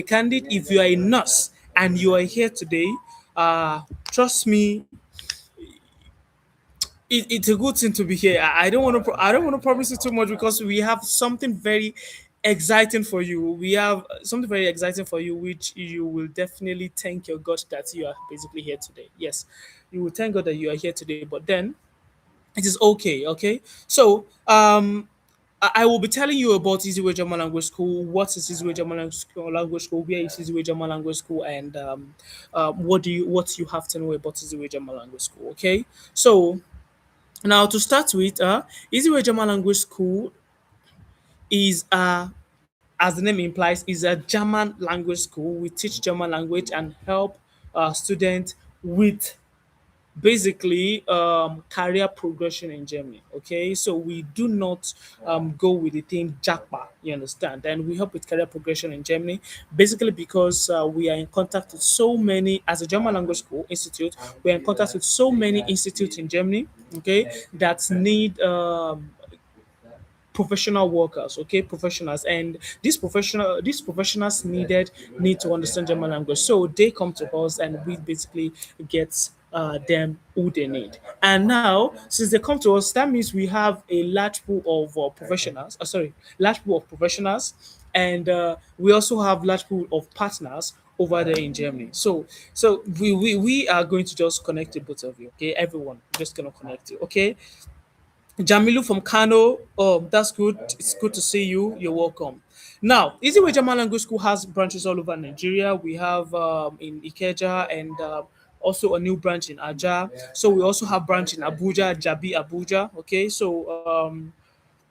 candid, if you are a nurse and you are here today, trust me, it's a good thing to be here. I don't want to. I don't want to promise you too much because we have something very exciting for you. We have something very exciting for you, which you will definitely thank your God that you are basically here today. Yes, you will thank God that you are here today. But then it is okay. Okay, so I will be telling you about Easy Way German Language School. What is Easy Way German Language School? Where is Easy Way German Language School? And what you have to know about Easy Way German Language School? Okay, so now, to start with, Easy Way German Language School is, as the name implies, is a German language school. We teach German language and help students with basically career progression in Germany. Okay, so we do not go with the thing jackpot. You understand? And we help with career progression in Germany, basically because we are in contact with so many as a German language school institute. We are in contact with so many institutes in Germany. Okay, that need professional workers, okay, professionals, and these professionals need to understand German language, so they come to us and we basically get them who they need. And now, since they come to us, that means we have a large pool of professionals, large pool of professionals, and we also have large pool of partners over there in Germany. So we are going to just connect the both of you, okay, everyone, just gonna connect you, okay. Jamilu from Kano. Oh, that's good. It's good to see you. You're welcome. Now, Easy Way German Language School has branches all over Nigeria. We have in Ikeja and also a new branch in Aja. So we also have branch in Abuja, Jabi, Abuja. Okay, so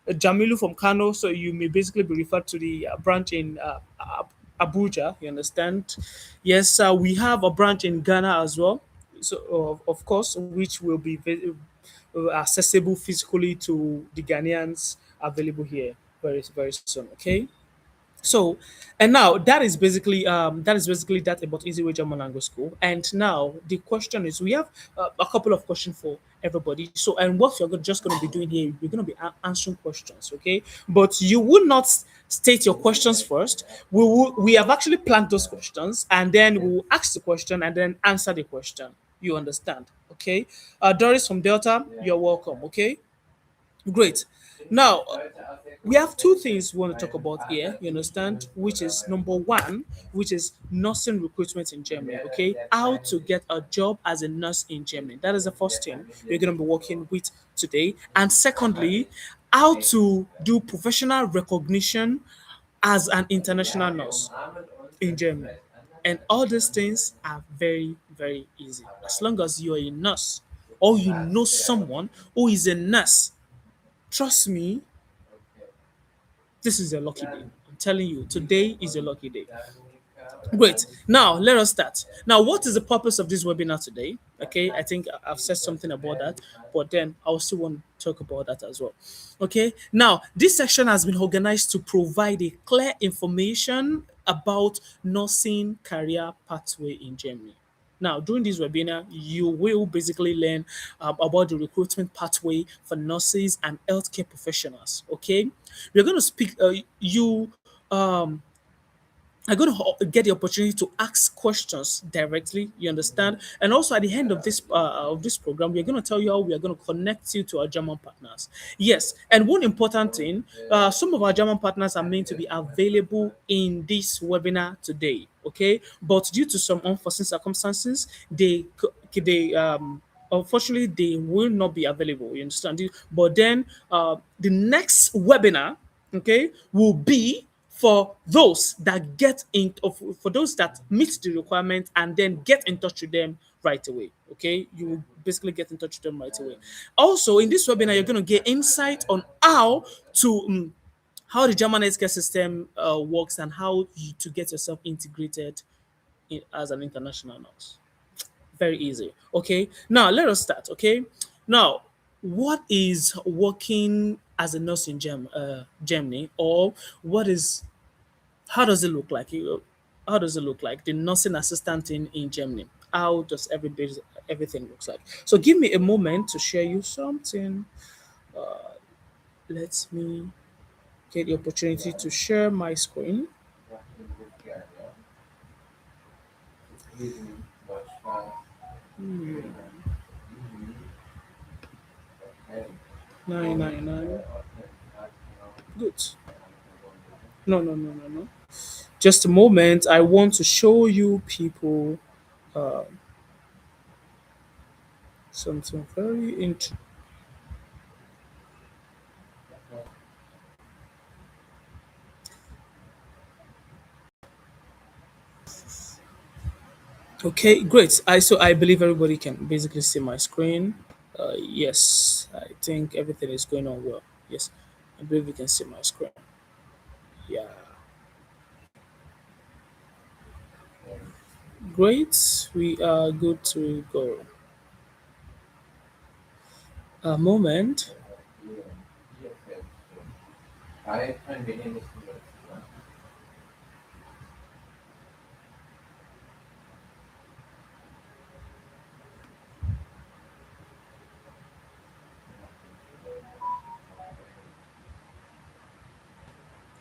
Jamilu from Kano. So you may basically be referred to the branch in Abuja. You understand? Yes, we have a branch in Ghana as well. So of course, which will be accessible physically to the Ghanaians available here very soon. Okay. So, and now that is basically that about Easy Way German Language School. And now the question is, we have a couple of questions for everybody. So, and what you're just going to be doing here, you're going to be answering questions, okay? But you will not state your questions first. We have actually planned those questions, and then we will ask the question and then answer the question. You understand, okay? Doris from Delta, you're welcome. Okay, great. Now, we have two things we want to talk about here, you understand, which is number one, which is nursing recruitment in Germany, okay? How to get a job as a nurse in Germany. That is the first thing we're going to be working with today. And secondly, how to do professional recognition as an international nurse in Germany. And all these things are very easy. As long as you're a nurse or you know someone who is a nurse, trust me, this is a lucky day. I'm telling you, today is a lucky day. Great. Now, let us start. Now, what is the purpose of this webinar today? Okay, I think I've said something about that, but then I also want to talk about that as well. Okay, now, this section has been organized to provide a clear information about nursing career pathway in Germany. Now, during this webinar, you will basically learn about the recruitment pathway for nurses and healthcare professionals. Okay, we're going to speak. You are going to get the opportunity to ask questions directly. You understand? And also at the end of this program, we're going to tell you how we are going to connect you to our German partners. Yes, and one important thing: some of our German partners are meant to be available in this webinar today. Okay, but due to some unforeseen circumstances, they unfortunately they will not be available. You understand? But then the next webinar, okay, will be for those that for those that meet the requirement and then get in touch with them right away. Okay, you will basically get in touch with them right away. Also, in this webinar, you're going to get insight on how the German healthcare system works and how to get yourself integrated as an international nurse. Very easy. Okay. Now let us start. Okay. Now, what is working as a nurse in Germany, or what is how does it look like? How does it look like the nursing assistant in Germany? How does everything looks like? So give me a moment to share you something. Let me get the opportunity to share my screen. $999. Good. No, no, no, no, no. Just a moment. I want to show you people something very interesting. Okay, great. I believe everybody can basically see my screen. Yes, I think everything is going on well. Yes, I believe you can see my screen. Yeah, great. We are good to go. A moment.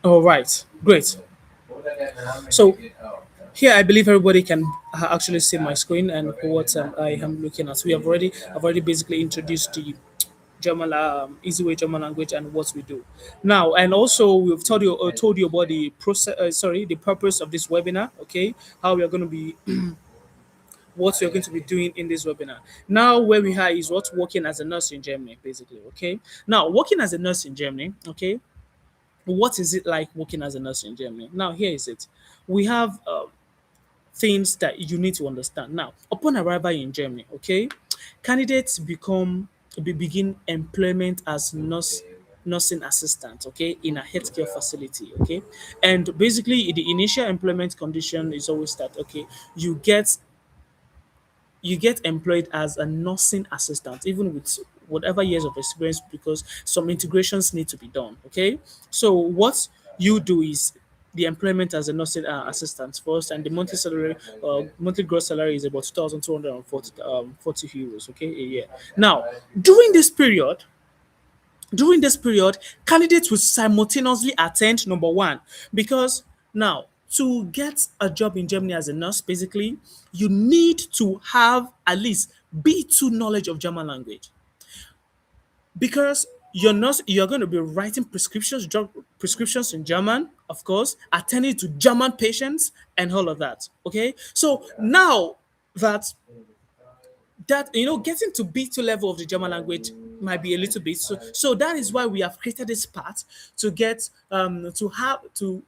All right, great. So here, I believe everybody can actually see my screen and what I am looking at. I've already basically introduced the German, easy way German language and what we do now. And also, we've told you about the process. Sorry, the purpose of this webinar. Okay, how we are going to be, what we are going to be doing in this webinar. Now, where we are is what working as a nurse in Germany, basically. Okay, now working as a nurse in Germany. Okay, what is it like working as a nurse in Germany? Now, here is it. We have things that you need to understand. Now, upon arrival in Germany, okay, candidates begin employment as nursing assistant, okay, in a healthcare facility, okay, and basically the initial employment condition is always that okay, you get you get employed as a nursing assistant, even with whatever years of experience, because some integrations need to be done. Okay, so what you do is the employment as a nursing assistant first, and the monthly gross salary is about 2,240 40 euros. Okay, a year. Now, during this period, during this period, candidates will simultaneously attend number one, because now to get a job in Germany as a nurse, basically, you need to have at least B2 knowledge of German language, because you're going to be writing job prescriptions in German, of course, attending to German patients and all of that. Okay, so now that getting to B2 level of the German language might be a little bit so that is why we have created this part to get to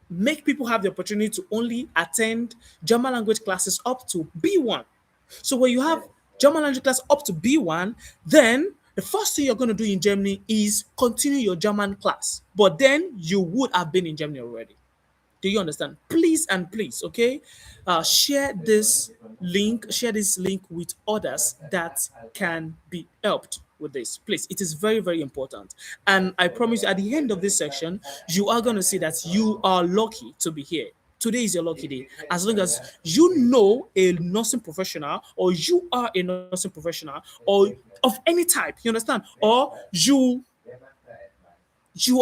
make people have the opportunity to only attend German language classes up to B1. So when you have German language class up to B1, then the first thing you're going to do in Germany is continue your German class, but then you would have been in Germany already. Do you understand? Please and please, okay, share this link with others that can be helped with this. Please, it is very, very important. And I promise you, at the end of this section, you are going to see that you are lucky to be here. Today is your lucky day. As long as you know a nursing professional, or you are a nursing professional, or of any type, you understand, or you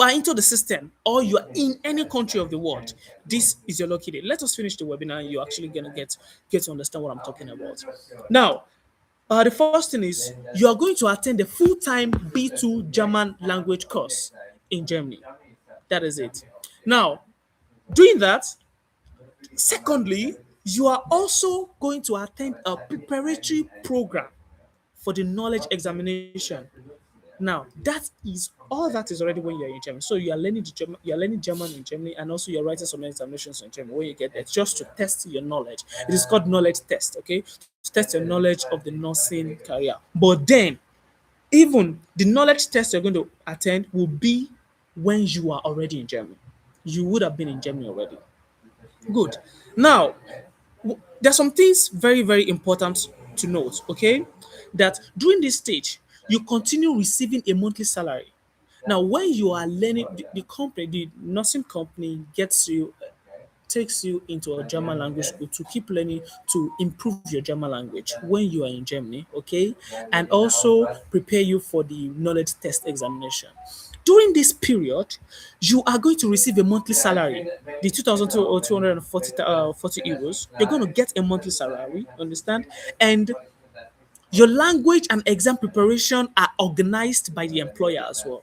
are into the system, or you are in any country of the world, this is your lucky day. Let us finish the webinar and you're actually gonna get to understand what I'm talking about. Now, the first thing is you are going to attend the full-time B2 German language course in Germany. That is it. Now, doing that, secondly, you are also going to attend a preparatory program for the knowledge examination. Now, that is already when you're in Germany. So you're learning German in Germany, and also you're writing some examinations in Germany when you get there, just to test your knowledge. It is called knowledge test, okay? To test your knowledge of the nursing career. But then, even the knowledge test you're going to attend will be when you are already in Germany. You would have been in Germany already. Good. Now, there's some things very, very important to note, okay? That during this stage, you continue receiving a monthly salary. Now, when you are learning, the nursing company gets you takes you into a German language school to keep learning, to improve your German language when you are in Germany, okay? And also prepare you for the knowledge test examination. During this period, you are going to receive a monthly salary, the 2,240 40 euros. You're going to get a monthly salary, understand? And Your language and exam preparation are organized by the employer as well.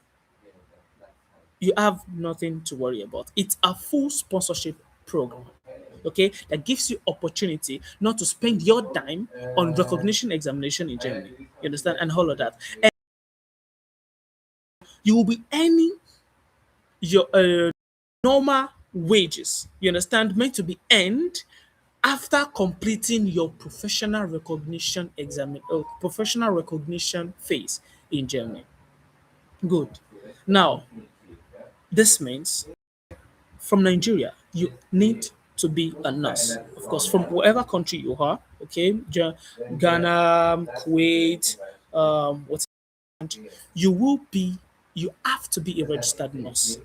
You have nothing to worry about. It's a full sponsorship program, okay, that gives you opportunity not to spend your time on recognition examination in Germany. You understand? And all of that. And you will be earning your normal wages. You understand? Meant to be earned after completing your professional recognition phase in Germany. Good. Now, this means from Nigeria, you need to be a nurse. Of course, from whatever country you are, okay, Ghana, Kuwait, what you will be, you have to be a registered nurse.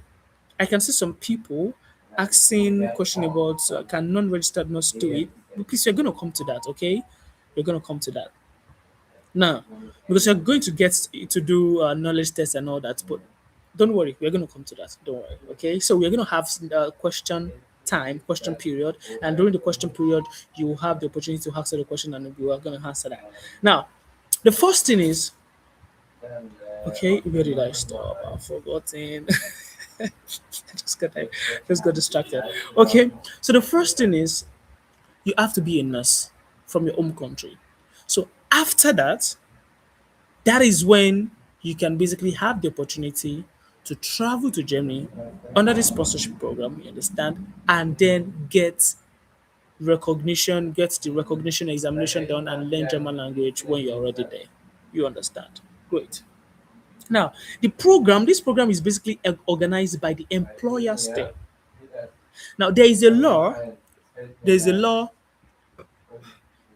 I can see some people asking question about can non-registered nurse do it? Because you're going to come to that, okay? You're going to come to that. Now, because you're going to get to do knowledge tests and all that, but don't worry, we're going to come to that. Don't worry. Okay, so we're going to have question period, and during the question period, you will have the opportunity to answer the question, and we are going to answer that. Now, the first thing is, okay, where did I stop? I've forgotten. I just got distracted. Okay, so the first thing is you have to be a nurse from your home country. So after that, that is when you can basically have the opportunity to travel to Germany under the sponsorship program, you understand, and then get the recognition examination done and learn German language when you're already there. You understand? Great. Now, this program is basically organized by the employer state. Now, there is a law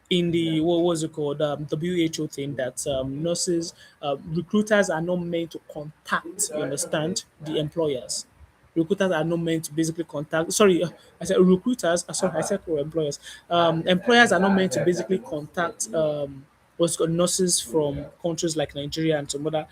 in the what was it called WHO thing that nurses recruiters are not meant to contact. You understand the employers. Recruiters are not meant to basically contact. Sorry, I said recruiters. Sorry, I said employers. Employers are not meant to basically contact what's called nurses from countries like Nigeria and some other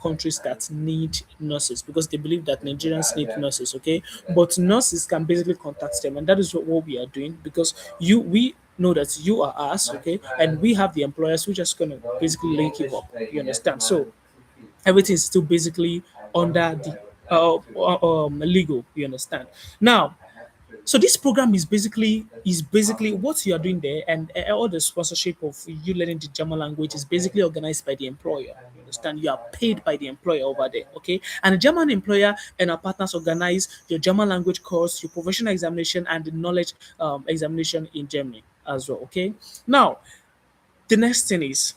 countries that need nurses because they believe that Nigerians need nurses. Okay, but nurses can basically contact them, and that is what we are doing because we know that you are us, okay, and we have the employers. We're just gonna basically link you up. You understand? So everything is still basically under the legal. You understand? Now, so this program is basically what you are doing there, and all the sponsorship of you learning the German language is basically organized by the employer. You understand? You are paid by the employer over there, okay? And the German employer and our partners organize your German language course, your professional examination, and the knowledge examination in Germany as well, okay? Now, the next thing is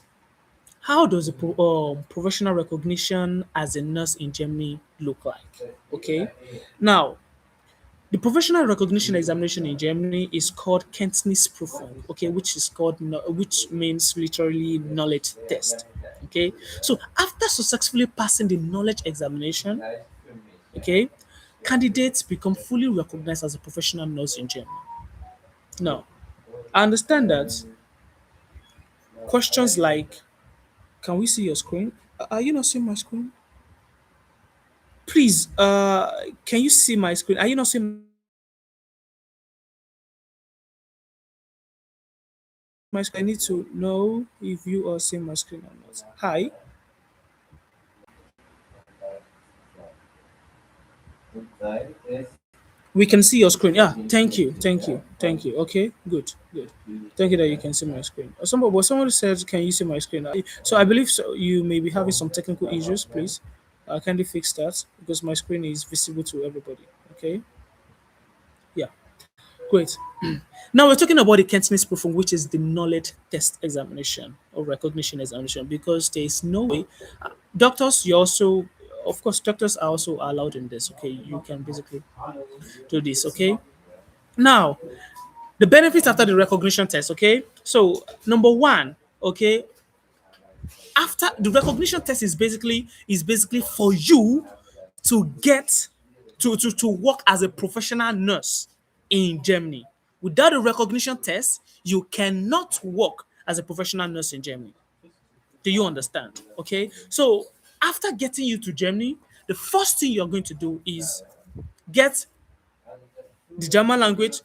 how does the professional recognition as a nurse in Germany look like? Okay, now the professional recognition examination in Germany is called Kenntnisprüfung, okay, which means literally knowledge test. Okay, so after successfully passing the knowledge examination, okay, candidates become fully recognized as a professional nurse in Germany. Now, I understand that questions like, "Can we see your screen? Are you not seeing my screen? Please, can you see my screen? Are you not seeing my screen? I need to know if you are seeing my screen or not. Hi, we can see your screen. Yeah, thank you. Okay, good. Thank you that you can see my screen. Someone said, "Can you see my screen?" So I believe so. You may be having some technical issues. Please, kindly fix that because my screen is visible to everybody. Okay, yeah, great. Now we're talking about the Kenntnisprüfung, which is the knowledge test examination or recognition examination, because there is no way. Doctors, you also, of course, doctors are also allowed in this. Okay, you can basically do this. Okay. Now, the benefits after the recognition test. Okay. So number one, okay, after the recognition test is basically for you to get to work as a professional nurse in Germany. Without a recognition test, you cannot work as a professional nurse in Germany. Do you understand? Okay. So after getting you to Germany, the first thing you're going to do is get the German language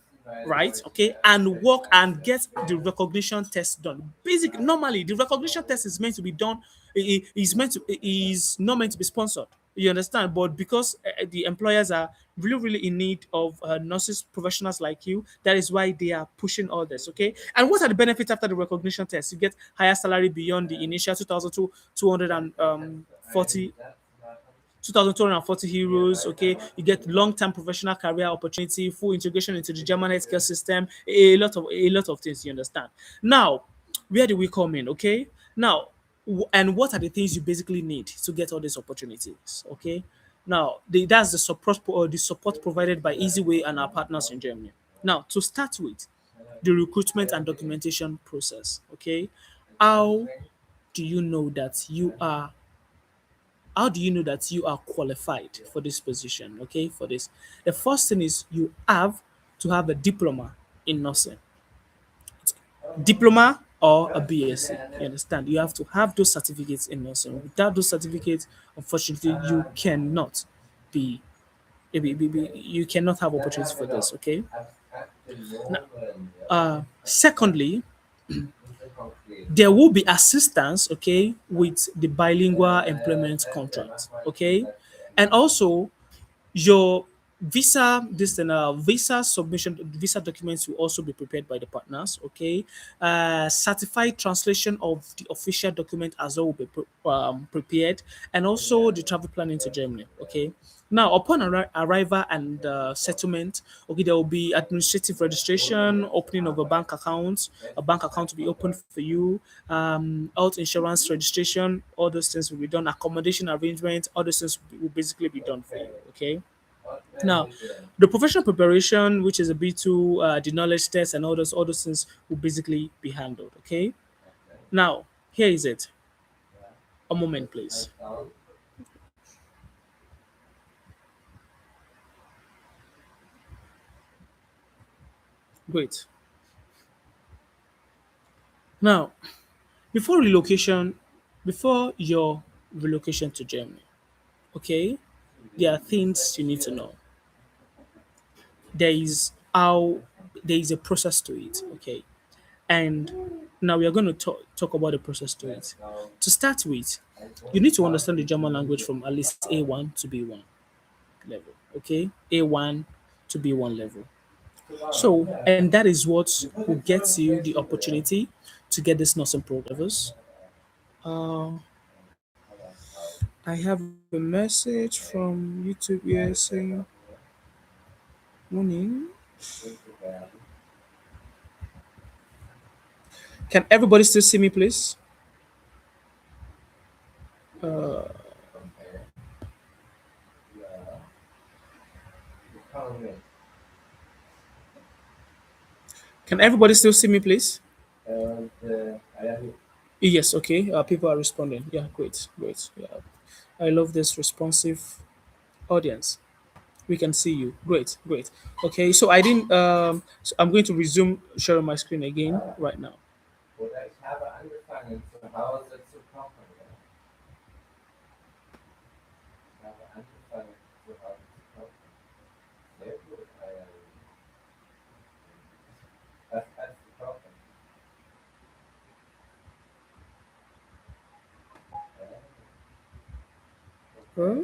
right? Okay, and work and get the recognition test done. Basic normally the recognition test is meant to be done. Is meant to is not meant to be sponsored. You understand? But because the employers are really in need of nurses professionals like you, that is why they are pushing all this. Okay, and what are the benefits after the recognition test? You get higher salary beyond the initial 2,240 2,240 euros. Okay, you get long-term professional career opportunity, full integration into the German healthcare system, a lot of things. You understand? Now, where do we come in? Okay, now, and what are the things you basically need to get all these opportunities? Okay, now that's the support provided by Easyway and our partners in Germany. Now, to start with, the recruitment and documentation process. Okay, how do you know that you are how do you know that you are qualified for this position? Okay, for this. The first thing is you have to have a diploma in nursing, diploma or a BSc. You understand? You have to have those certificates in nursing. Without those certificates, unfortunately, you cannot be, you cannot have opportunities for this. Okay. Now, secondly, there will be assistance, okay, with the bilingual employment contract, okay, and also your visa submission, visa documents will also be prepared by the partners. Okay, certified translation of the official document as well will be prepared, and also the travel planning to Germany. Okay, now upon arrival and settlement, okay, there will be administrative registration, opening of a bank account to be opened for you, health insurance registration, all those things will be done, accommodation arrangement, all those things will basically be done for you. Okay, now, the professional preparation, which is a B2, the knowledge test, and all those things will basically be handled. Okay. Now, here is it. A moment, please. Great. Now, before relocation, before your relocation to Germany, okay, there are things you need to know. There is how there is a process to it. Okay, and now we are going to talk about the process to it. To start with, you need to understand the German language from at least A1 to B1 level. Okay, A1 to B1 level. So, and that is what will get you the opportunity to get this nursing programs. Uh, I have a message from YouTube here saying, "Morning. Can everybody still see me, please? Can everybody still see me, please? Yes, okay. People are responding. Yeah, great, great. Yeah, I love this responsive audience. We can see you. Great, great. Okay, so I didn't. So I'm going to resume sharing my screen again right now. Huh?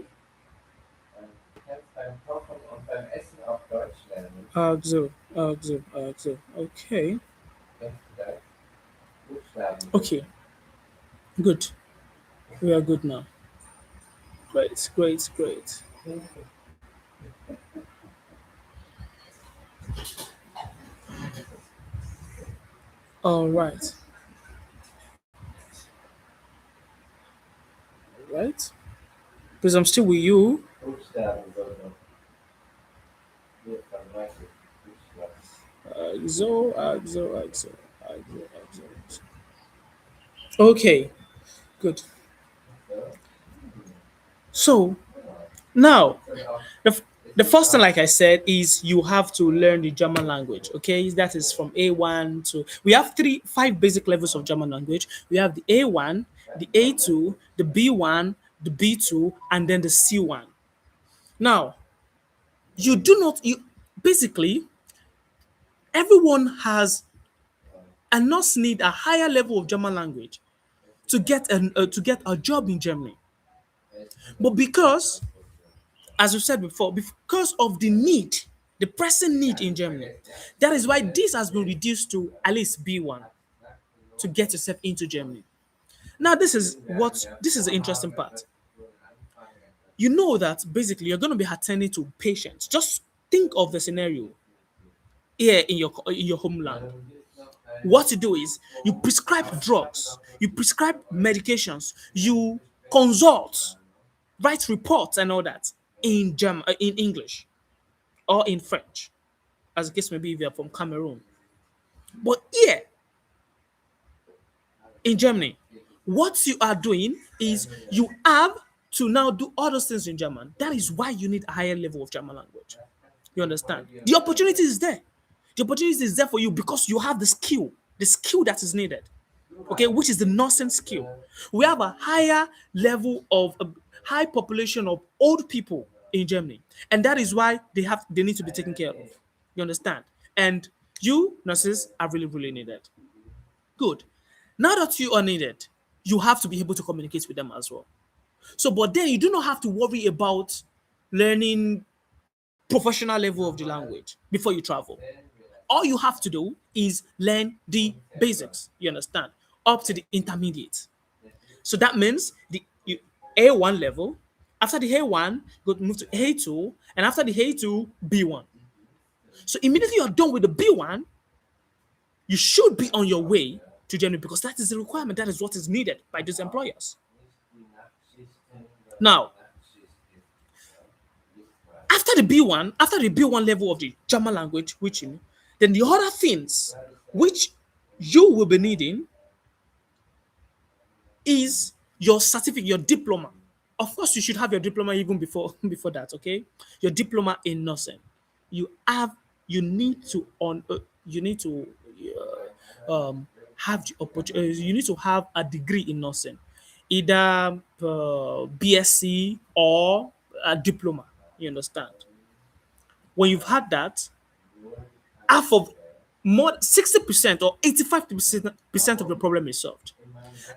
So. Okay, okay, good. We are good now. Great, great, great. All right, right. Because I'm still with you. Axo. Okay, good. So now, the, f- the first thing, like I said, is you have to learn the German language. Okay, that is from A1 to we have five basic levels of German language. We have the A1, the A2, the B1, the B2, and then the C1. Now, you do not you basically Everyone has a nurse need a higher level of German language to get a job in Germany. But because, as we said before, because of the need, the pressing need in Germany, that is why this has been reduced to at least B1 to get yourself into Germany. Now, this is the interesting part. You know that basically you're going to be attending to patients. Just think of the scenario here in your homeland. What you do is you prescribe drugs, you prescribe medications, you consult, write reports and all that in in English or in French, as the case may be if you're from Cameroon. But here in Germany, what you are doing is you have to now do all those things in German. That is why you need a higher level of German language. You understand? The opportunity is there. The opportunity is there for you because you have the skill that is needed. Okay, which is the nursing skill. We have a higher level of a high population of old people in Germany, and that is why they need to be taken care of. You understand? And you nurses are really needed. Good. Now that you are needed, you have to be able to communicate with them as well. So, but then you do not have to worry about learning professional level of the language before you travel. All you have to do is learn the basics. You understand? Up to the intermediate. So that means A1 level. After the A1, go move to A2, and after the A2, B1. So immediately you're done with the B1, you should be on your way to Germany because that is the requirement. That is what is needed by these employers. Now, after the B1 level of the German language, then the other things which you will be needing is your certificate, your diploma. Of course, you should have your diploma even before before that. Okay, your diploma in nursing. You have you need to on you need to have the opportunity. You need to have a degree in nursing, either BSc or a diploma. You understand? When you've had that, half of more 60% or 85% of the problem is solved.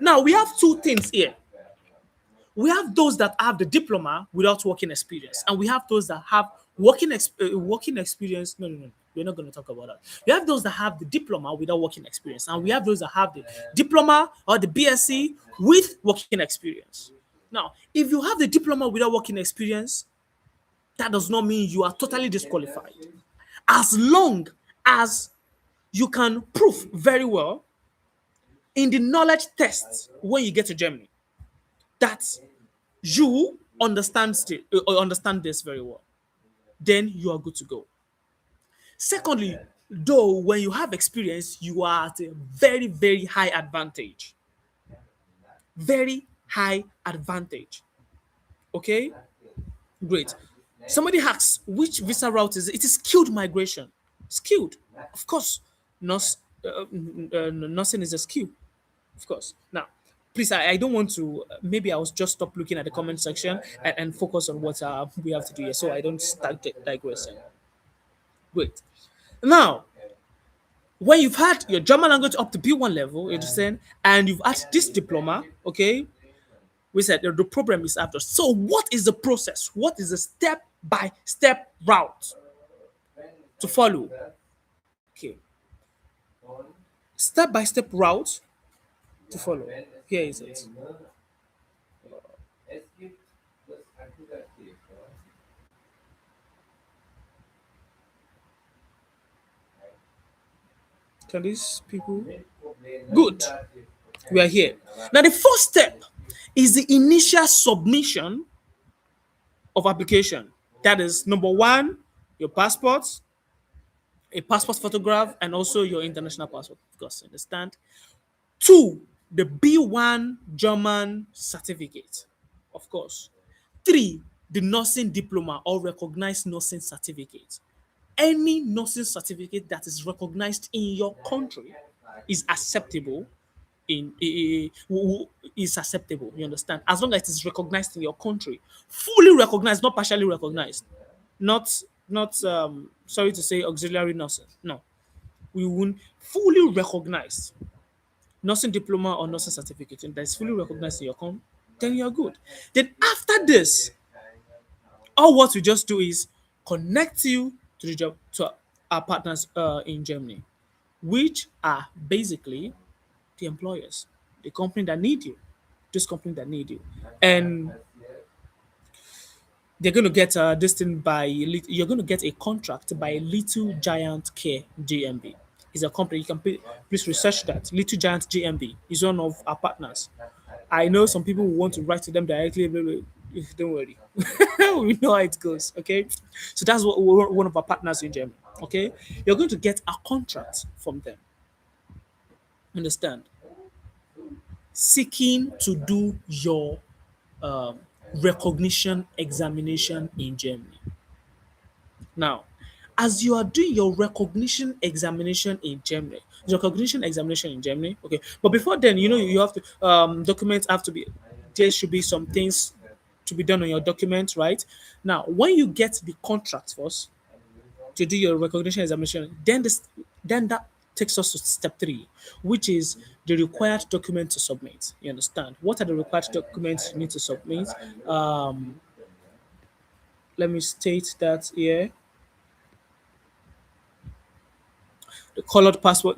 Now we have two things here. We have those that have the diploma without working experience, and we have those that have working experience. No. We're not going to talk about that. We have those that have the diploma without working experience, and we have those that have the diploma or the BSc with working experience. Now, if you have the diploma without working experience, that does not mean you are totally disqualified. As long as you can prove very well in the knowledge tests when you get to Germany that you understand this very well, then you are good to go. Secondly, though, when you have experience, you are at a very high advantage. Very high advantage. Okay, great. Somebody asks which visa route is it? It is skilled migration. Skilled, of course. Nurse, nursing is a skill, of course. Now, please, I don't want to. Maybe I was just stop looking at the comment section and focus on what we have to do here, so I don't start digressing. Great. Now, when you've had your German language up to B1 level, you understand, and you've had this diploma, okay, we said the problem is after. So, what is the process? What is the step by step route to follow? Okay, step by step route to follow. Here is it. Can these people? Good. We are here. Now, the first step is the initial submission of application. That is number one, your passport, a passport photograph, and also your international passport. Of course, understand. Two, the B1 German certificate. Of course. Three, the nursing diploma or recognized nursing certificate. Any nursing certificate that is recognized in your country is acceptable is acceptable. You understand? As long as it is recognized in your country, fully recognized, not partially recognized, not sorry to say auxiliary nursing. No. we won't fully recognize nursing diploma or nursing certificate and that's fully recognized in your then you're good. Then after this, all what we just do is connect you to the job to our partners in Germany, which are basically the employers, the company that need you, this company that need you, and they're going to get this thing you're going to get a contract by Little Giant Care GmbH. It's a company you can please research that. Little Giant GmbH is one of our partners. I know some people will want to write to them directly. Blah, blah, blah. Don't worry, we know how it goes. Okay, so that's what one of our partners in Germany. Okay, you're going to get a contract from them. Understand? Seeking to do your um, recognition examination in Germany. Now, as you are doing your recognition examination in Germany, okay. But before then, you have to documents have to be there should be some things to be done on your document, right? Now, when you get the contract first to do your recognition examination, then that takes us to step three, which is the required document to submit. You understand? What are the required documents you need to submit? Um, Let me state that here. The colored passport,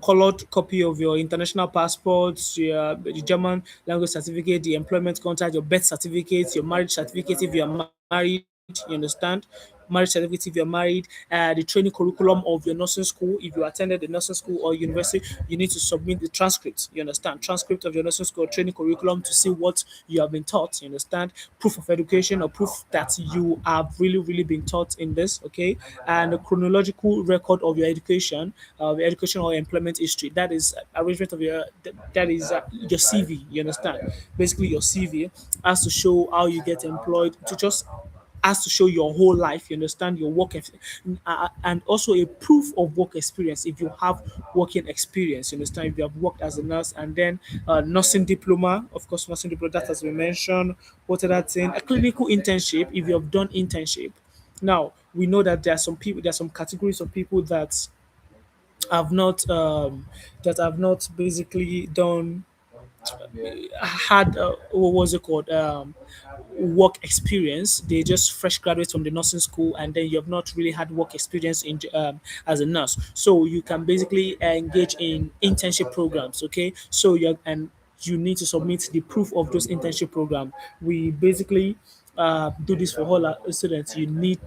colored copy of your international passports, the German language certificate, the employment contract, your birth certificate, your marriage certificate if you are married. You understand? Marriage certificate if you're married, the training curriculum of your nursing school. If you attended the nursing school or university, you need to submit the transcript. You understand? Transcript of your nursing school training curriculum to see what you have been taught. You understand? Proof of education or proof that you have really, really been taught in this. Okay, and a chronological record of your education or employment history. That is arrangement of that is your CV. You understand? Basically, your CV has to show how you get employed. To just has to show your whole life. You understand your and also a proof of work experience if you have working experience. You understand if you have worked as a nurse, and then nursing diploma, of course, nursing diploma that has been mentioned. What other thing? A clinical internship if you have done internship. Now we know that there are some categories of people have not um, that have not basically done had what was it called work experience. They just fresh graduates from the nursing school, and then you have not really had work experience in as a nurse. So you can basically engage in internship programs. Okay, so you need to submit the proof of those internship program. We basically do this for all our students. You need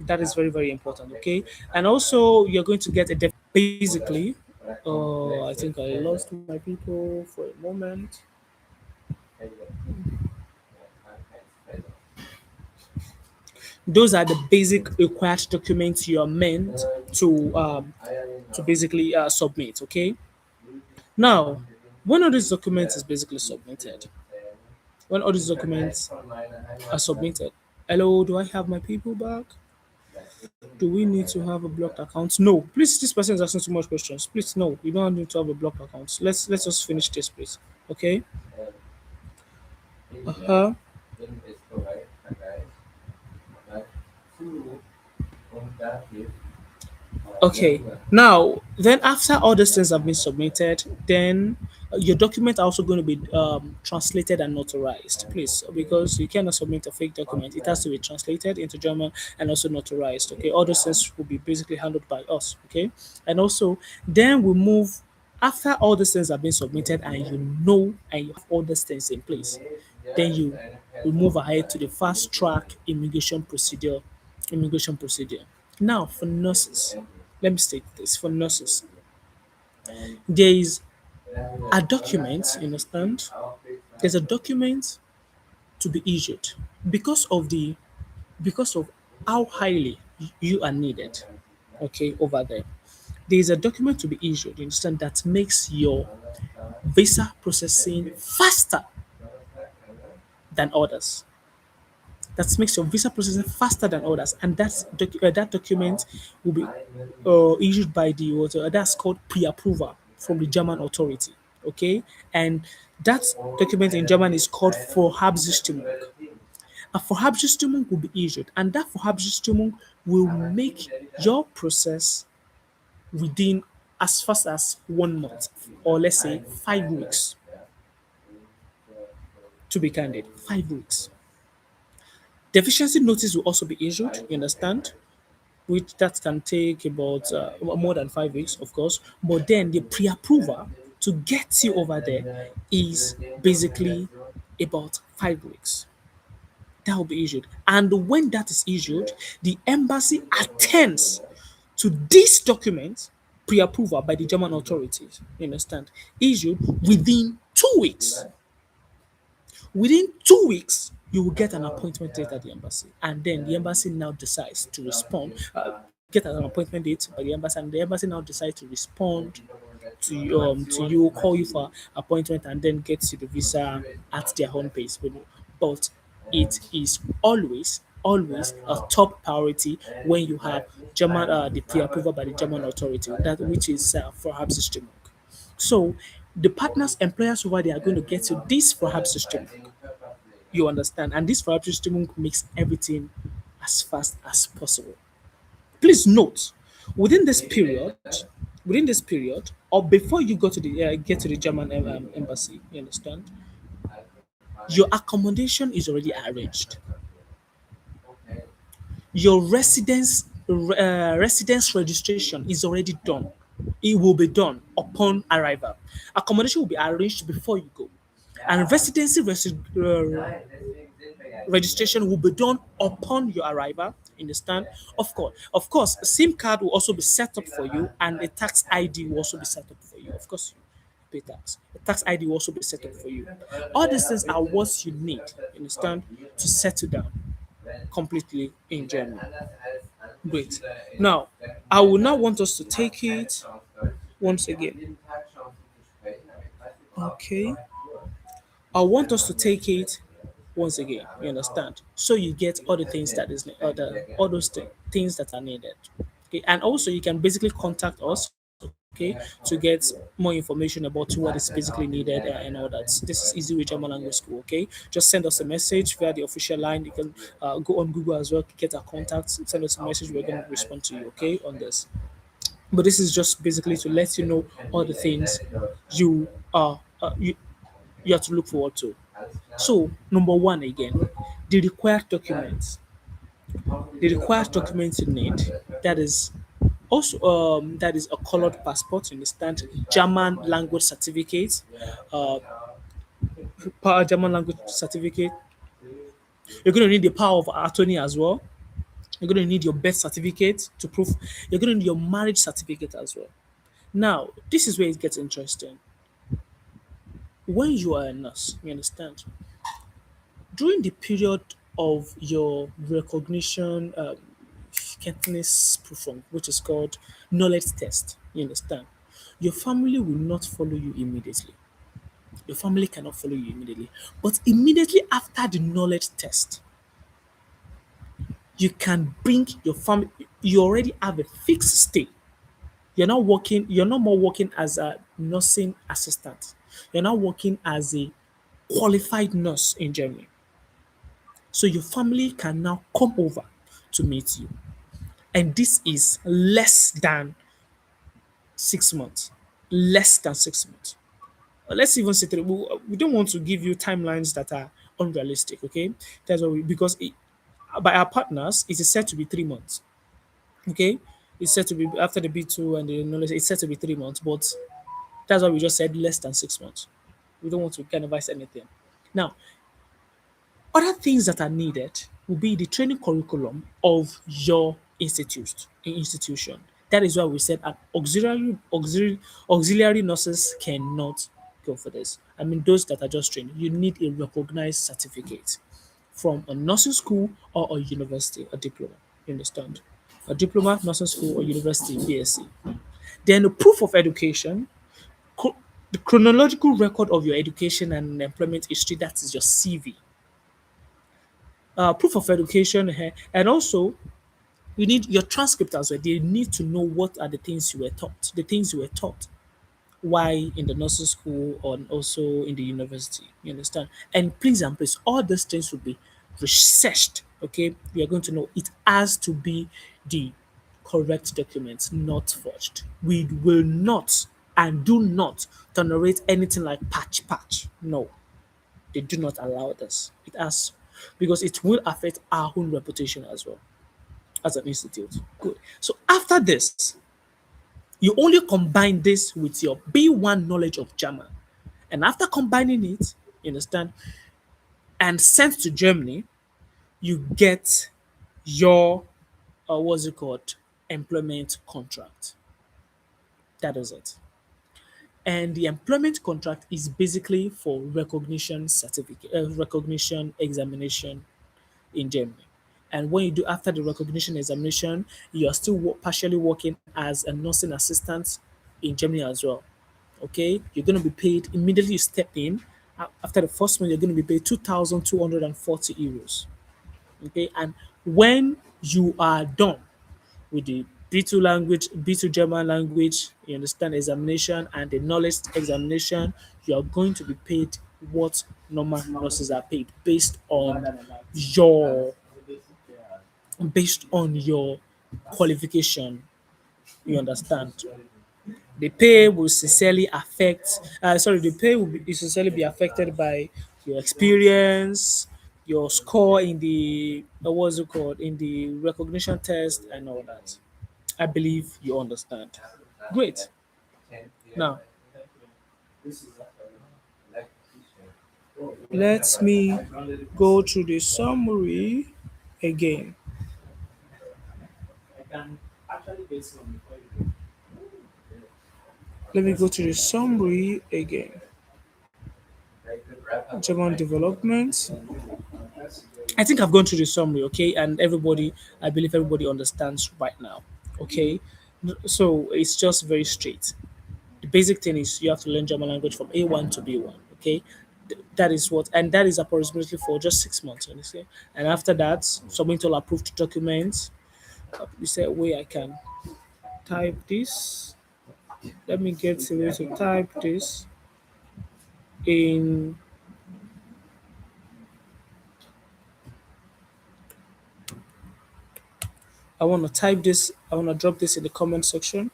that is very very important. Okay, and also you're going to get a basically. I think I lost my people for a moment. Those are the basic required documents you are meant to basically submit. Okay. Now, when all these documents is basically submitted, when all these documents are submitted, hello, do I have my people back? Do we need to have a blocked account? No, please. This person is asking too much questions. Please, no, you don't need to have a blocked account. Let's just finish this, please. Okay. Uh-huh. Okay. Now, then after all these things have been submitted, then your document are also going to be translated and notarized, please, because you cannot submit a fake document. It has to be translated into German and also notarized. Okay. All those things will be basically handled by us. Okay. And also, then we move after all these things have been submitted and and you have all these things in place, then you will move ahead to the fast track immigration procedure. Now, for nurses, let me state this for nurses, there is a document, you understand? There's a document to be issued because of the because of how highly you are needed, okay, over there. There is a document to be issued, you understand, that makes your visa processing faster than others. That makes your visa processing faster than others, and that document will be issued by the that's called pre-approval from the German authority. Okay, and that document in German is called Vorhabsstimmung. A Vorhabsstimmung will be issued, and that Vorhabsstimmung will make your process within as fast as 1 month, or let's say 5 weeks, to be candid, 5 weeks. Deficiency notice will also be issued, you understand? Which that can take about more than 5 weeks, of course. But then the pre-approval to get you over there is basically about 5 weeks. That will be issued. And when that is issued, the embassy attends to this document pre-approval by the German authorities. You understand? Issued within 2 weeks. Within 2 weeks, you will get an appointment date at the embassy, and then the embassy now decides to respond. Get an appointment date by the embassy, and the embassy now decides to respond to you, call you for appointment, and then get you the visa at their home base. But it is always a top priority when you have German the pre-approval by the German authority, that which is perhaps system. So the partners, employers over there are going to get you this perhaps system. You understand? And this perhaps system makes everything as fast as possible. Please note, within this period, or before you go to the get to the German embassy, you understand, your accommodation is already arranged. Your residence registration is already done. It will be done upon arrival. Accommodation will be arranged before you go, and registration will be done upon your arrival. Understand? Of course, a SIM card will also be set up for you, and a tax ID will also be set up for you. Of course, you pay tax. A tax ID will also be set up for you. All these things are what you need. Understand? To settle down completely in Germany. Great. Now, I will now want us to take it once again. Okay. I want us to take it once again. You understand? So you get all the things that is all those things that are needed. Okay, and also you can basically contact us. Okay, to get more information about what is basically needed and all that. This is Easy with German Language School. Okay, just send us a message via the official line. You can go on Google as well, get our contacts, send us a message. We're going to respond to you. Okay, on this. But this is just basically to let you know all the things you are you have to look forward to. So, number one again, the required documents. The required documents you need, that is that is a colored passport, you understand, German language certificate, uh, German language certificate. You're going to need the power of attorney as well. You're going to need your birth certificate to prove. You're going to need your marriage certificate as well. Now, this is where it gets interesting. When you are a nurse, you understand, during the period of your recognition Kenntnisprüfung, which is called knowledge test, you understand, your family will not follow you immediately. Your family cannot follow you immediately. But immediately after the knowledge test, you can bring your family. You already have a fixed stay. You're not more working as a nursing assistant. You're now working as a qualified nurse in Germany. So your family can now come over to meet you. And this is less than 6 months. Less than 6 months. Let's even say three. We don't want to give you timelines that are unrealistic, okay? That's what because by our partners, it is said to be 3 months, okay? It's said to be after the B2 and the knowledge, it's said to be 3 months, but that's why we just said less than 6 months. We don't want to cannibalize anything. Now, other things that are needed will be the training curriculum of your institution. That is why we said an auxiliary nurses cannot go for this. I mean, those that are just trained, you need a recognized certificate from a nursing school or a university, a diploma. You understand? A diploma, nursing school, or university, BSc. Then the proof of education, the chronological record of your education and employment history, that is your CV. Proof of education, and also you need your transcript as well. They need to know what are the things you were taught while in the nursing school or also in the university. You understand? And please and please, all these things will be researched. Okay, we are going to know it has to be the correct documents, not forged. We will not and do not tolerate anything like patch. No, they do not allow this. It has because it will affect our own reputation as well as an institute. Good. So after this, you only combine this with your B1 knowledge of German. And after combining it, you understand, and sent to Germany, you get your what's it called? Employment contract. That is it. And the employment contract is basically for recognition certificate, recognition examination in Germany. And when you do after the recognition examination, you are still partially working as a nursing assistant in Germany as well. Okay, you're going to be paid immediately you step in. After the first month, you're going to be paid 2,240 euros. Okay, and when you are done with the B2 language, B2 German language, you understand examination and the knowledge examination, you are going to be paid what normal nurses are paid your based on your qualification. You understand? The pay will sincerely affect. The pay will sincerely be affected by your experience, your score in the what's it called in the recognition test and all that. I believe you understand. Great. Now, let me go through the summary again. Let me go to the summary again. German development. I think I've gone through the summary, okay, and I believe everybody understands right now, okay. So it's just very straight. The basic thing is you have to learn German language from A1 to B1, okay. That is what, and that is approximately for just 6 months, honestly. And after that, submit all approved documents. You say, wait, I can type this. Let me get a way to type this in. I want to type this. I want to drop this in the comment section.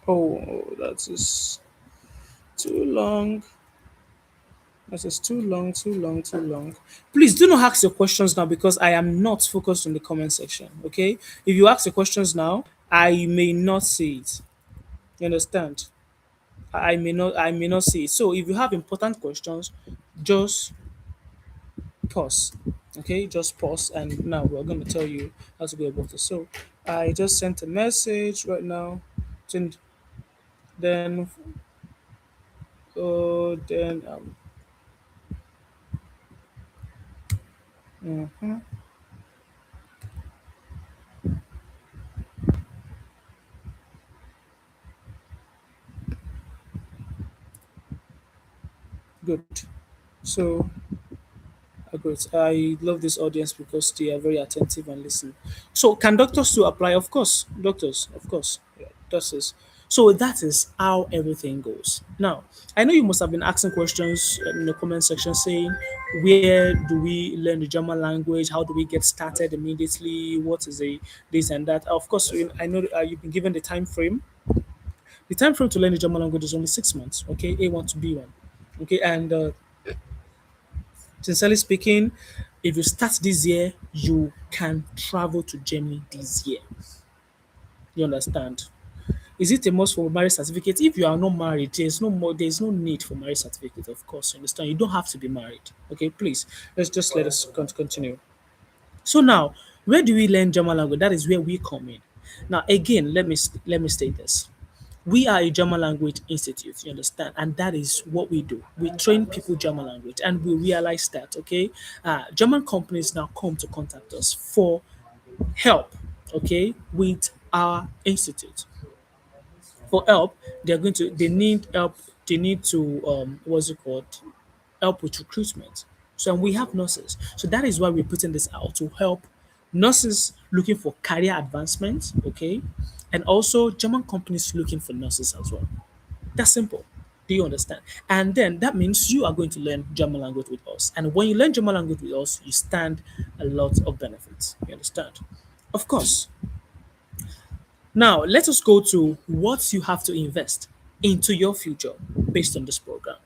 Oh, that is too long. That is too long. Please do not ask your questions now because I am not focused on the comment section. Okay? If you ask the questions now, I may not see it. You understand? I may not see it. So if you have important questions, just pause. Okay, just pause and now we're gonna tell you how to go about it. So I just sent a message right now. Then then then mhm, good. So great. I love this audience because they are very attentive and listen. So, can doctors too apply? Of course, doctors, of course. Yeah, that's it. So that is how everything goes. Now, I know you must have been asking questions in the comment section saying, where do we learn the German language? How do we get started immediately? What is a this and that? Of course, I know you've been given the time frame. The time frame to learn the German language is only 6 months. Okay, A1 to B1. Okay, and sincerely speaking, if you start this year, you can travel to Germany this year. You understand? Is it a must for marriage certificate? If you are not married, there's no need for marriage certificate, of course. You understand? You don't have to be married. Okay, please. Let's just let us continue. So now, where do we learn German language? That is where we come in. Now, again, let me state this. We are a German language institute, you understand, and that is what we do. We train people German language, and we realize that okay, German companies now come to contact us for help, okay, with our institute. For help, they need help. They need to what's it called? Help with recruitment. So and we have nurses. So that is why we're putting this out to help nurses looking for career advancement, okay, and also German companies looking for nurses as well. That's simple. Do you understand? And then that means you are going to learn German language with us. And when you learn German language with us, you stand a lot of benefits. You understand? Of course. Now, let us go to what you have to invest into your future based on this program.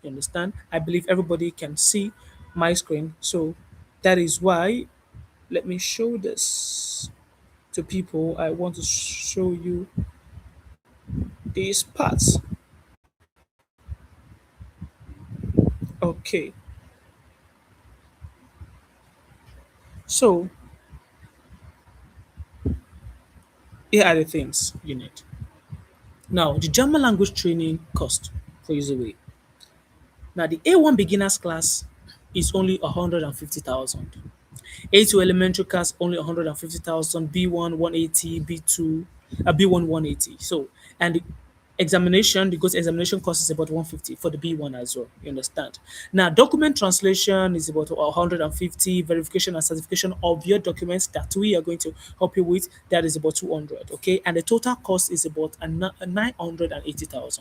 You understand? I believe everybody can see my screen. So that is why let me show this to people. I want to show you these parts. Okay. So here are the things you need. Now, the German language training cost for is away. Now, the A1 beginners class is only 150,000. A2 elementary class only 150,000. B1 180, B2 B1 180. So, and the examination, the GOAT examination cost is about 150 for the B1 as well. You understand? Now, document translation is about 150. Verification and certification of your documents that we are going to help you with, that is about 200. Okay, and the total cost is about a 980,000.